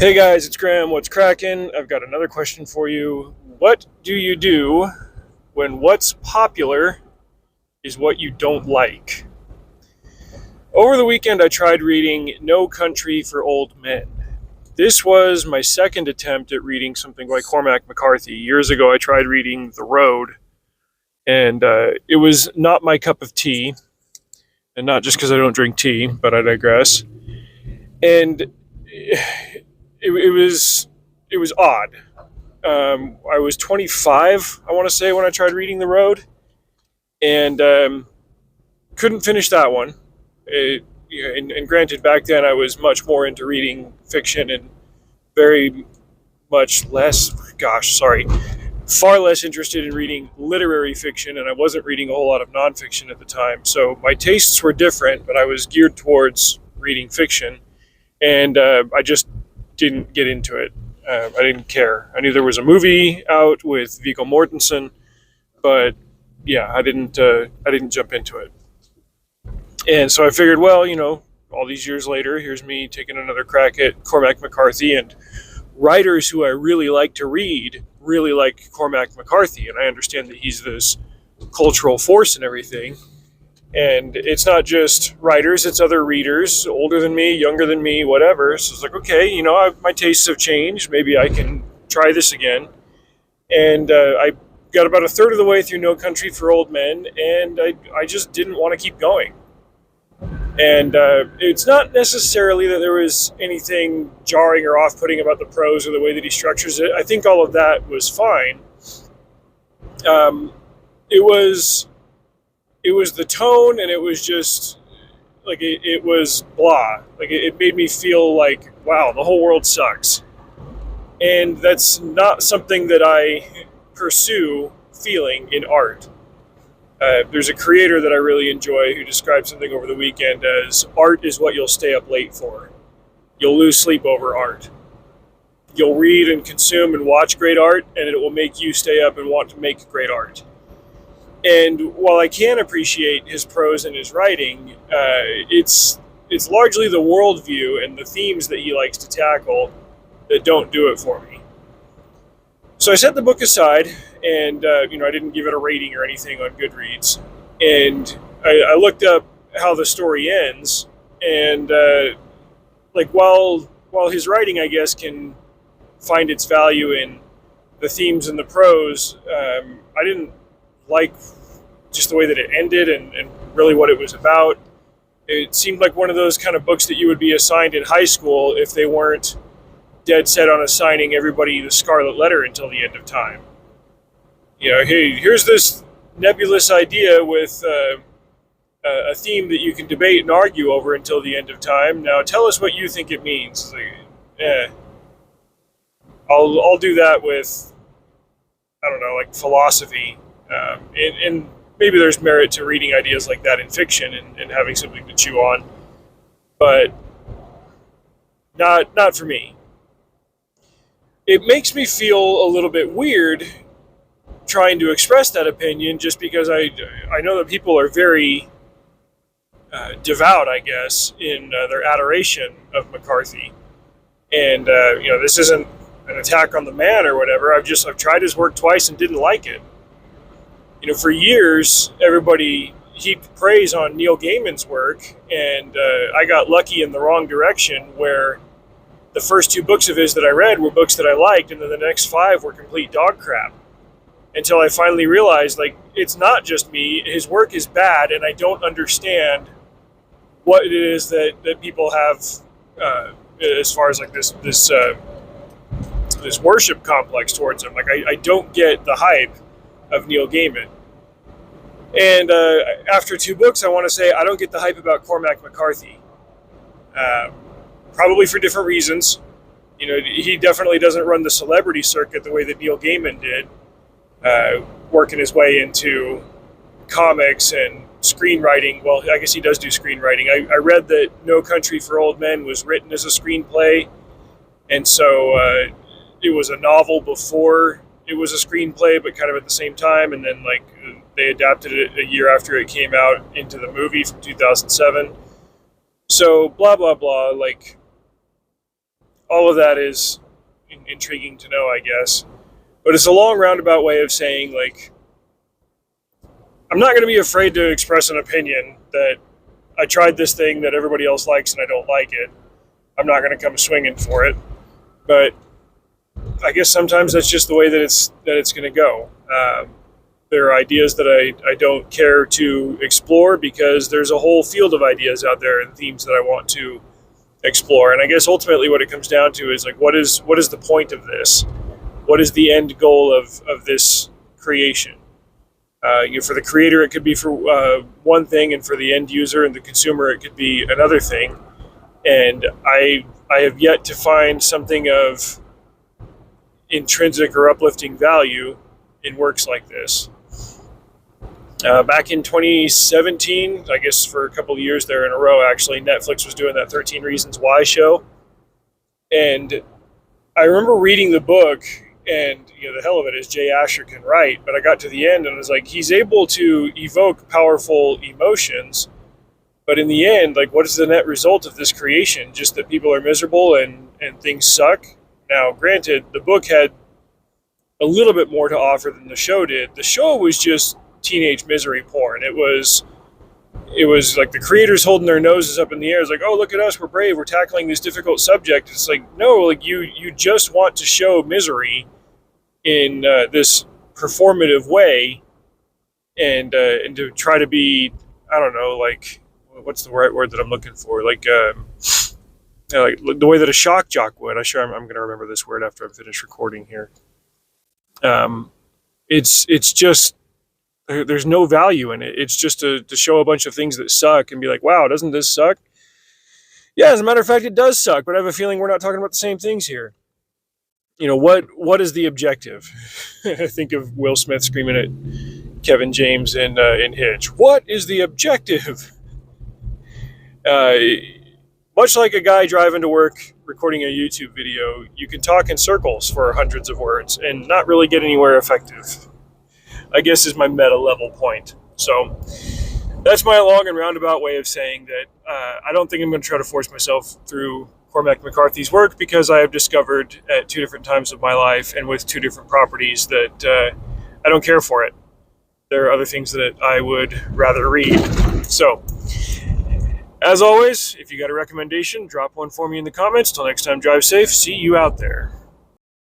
Hey guys, it's Graham. What's cracking? I've got another question for you. What do you do when what's popular is what you don't like? Over the weekend, I tried reading No Country for Old Men. This was my second attempt at reading something by Cormac McCarthy. Years ago, I tried reading The Road, and it was not my cup of tea, and not just because I don't drink tea, but I digress. And it was odd. I was 25, I want to say, when I tried reading The Road, and couldn't finish that one. And granted, back then I was much more into reading fiction and very much less, far less interested in reading literary fiction, and I wasn't reading a whole lot of nonfiction at the time. So my tastes were different, but I was geared towards reading fiction, and I just didn't get into it. I didn't care. I knew there was a movie out with Viggo Mortensen, but yeah, I didn't. I didn't jump into it. And so I figured, well, all these years later, here's me taking another crack at Cormac McCarthy, and writers who I really like to read really like Cormac McCarthy, and I understand that he's this cultural force and everything. And it's not just writers, it's other readers, older than me, younger than me, whatever. So it's like, okay, my tastes have changed. Maybe I can try this again. And I got about a third of the way through No Country for Old Men, and I just didn't want to keep going. And it's not necessarily that there was anything jarring or off-putting about the prose or the way that he structures it. I think all of that was fine. It was the tone, and it was just like it was blah. Like it made me feel like, wow, the whole world sucks. And that's not something that I pursue feeling in art. There's a creator that I really enjoy who described something over the weekend as art is what you'll stay up late for. You'll lose sleep over art. You'll read and consume and watch great art, and it will make you stay up and want to make great art. And while I can appreciate his prose and his writing, it's largely the worldview and the themes that he likes to tackle that don't do it for me. So I set the book aside, and I didn't give it a rating or anything on Goodreads. And I looked up how the story ends, and while his writing, I guess, can find its value in the themes and the prose, I didn't like just the way that it ended and really what it was about. It seemed like one of those kind of books that you would be assigned in high school if they weren't dead set on assigning everybody the Scarlet Letter until the end of time. Hey, here's this nebulous idea with a theme that you can debate and argue over until the end of time. Now tell us what you think it means. I'll do that with, I don't know, like philosophy. And maybe there's merit to reading ideas like that in fiction and having something to chew on, but not for me. It makes me feel a little bit weird trying to express that opinion, just because I know that people are very devout, I guess, in their adoration of McCarthy. And this isn't an attack on the man or whatever. I've tried his work twice and didn't like it. For years, everybody heaped praise on Neil Gaiman's work, and I got lucky in the wrong direction, where the first two books of his that I read were books that I liked, and then the next five were complete dog crap. Until I finally realized, it's not just me. His work is bad, and I don't understand what it is that people have as far as this worship complex towards him. I don't get the hype of Neil Gaiman. And after two books, I want to say I don't get the hype about Cormac McCarthy. Probably for different reasons. He definitely doesn't run the celebrity circuit the way that Neil Gaiman did, working his way into comics and screenwriting. Well, I guess he does do screenwriting. I read that No Country for Old Men was written as a screenplay, and so it was a novel before it was a screenplay, but kind of at the same time, and then they adapted it a year after it came out into the movie from 2007. So blah blah blah. all of that is intriguing to know, I guess. But it's a long roundabout way of saying, like, I'm not going to be afraid to express an opinion that I tried this thing that everybody else likes and I don't like it. I'm not going to come swinging for it. But I guess sometimes that's just the way that it's going to go. There are ideas that I don't care to explore because there's a whole field of ideas out there and themes that I want to explore. And I guess ultimately what it comes down to is, like, what is the point of this? What is the end goal of this creation? For the creator, it could be for one thing, and for the end user and the consumer, it could be another thing. And I have yet to find something of intrinsic or uplifting value in works like this. Back in 2017, I guess for a couple of years there in a row, actually, Netflix was doing that 13 Reasons Why show. And I remember reading the book, and the hell of it is Jay Asher can write, but I got to the end and I was like, he's able to evoke powerful emotions, but in the end, like, what is the net result of this creation? Just that people are miserable and things suck? Now, granted, the book had a little bit more to offer than the show did. The show was just teenage misery porn. It was like the creators holding their noses up in the air. It's like, oh, look at us, we're brave, we're tackling this difficult subject. It's like, no, like you just want to show misery in this performative way, and to try to be, I don't know, like, what's the right word that I'm looking for? Like the way that a shock jock would. I'm going to remember this word after I'm finished recording here. It's just, there's no value in it. It's just to show a bunch of things that suck and be like, wow, doesn't this suck? Yeah, as a matter of fact, it does suck, but I have a feeling we're not talking about the same things here. What is the objective? I think of Will Smith screaming at Kevin James in Hitch. What is the objective? Much like a guy driving to work recording a YouTube video, you can talk in circles for hundreds of words and not really get anywhere effective, I guess, is my meta level point. So that's my long and roundabout way of saying that I don't think I'm going to try to force myself through Cormac McCarthy's work, because I have discovered at two different times of my life and with two different properties that I don't care for it. There are other things that I would rather read. So, as always, if you got a recommendation, drop one for me in the comments. Till next time, drive safe. See you out there.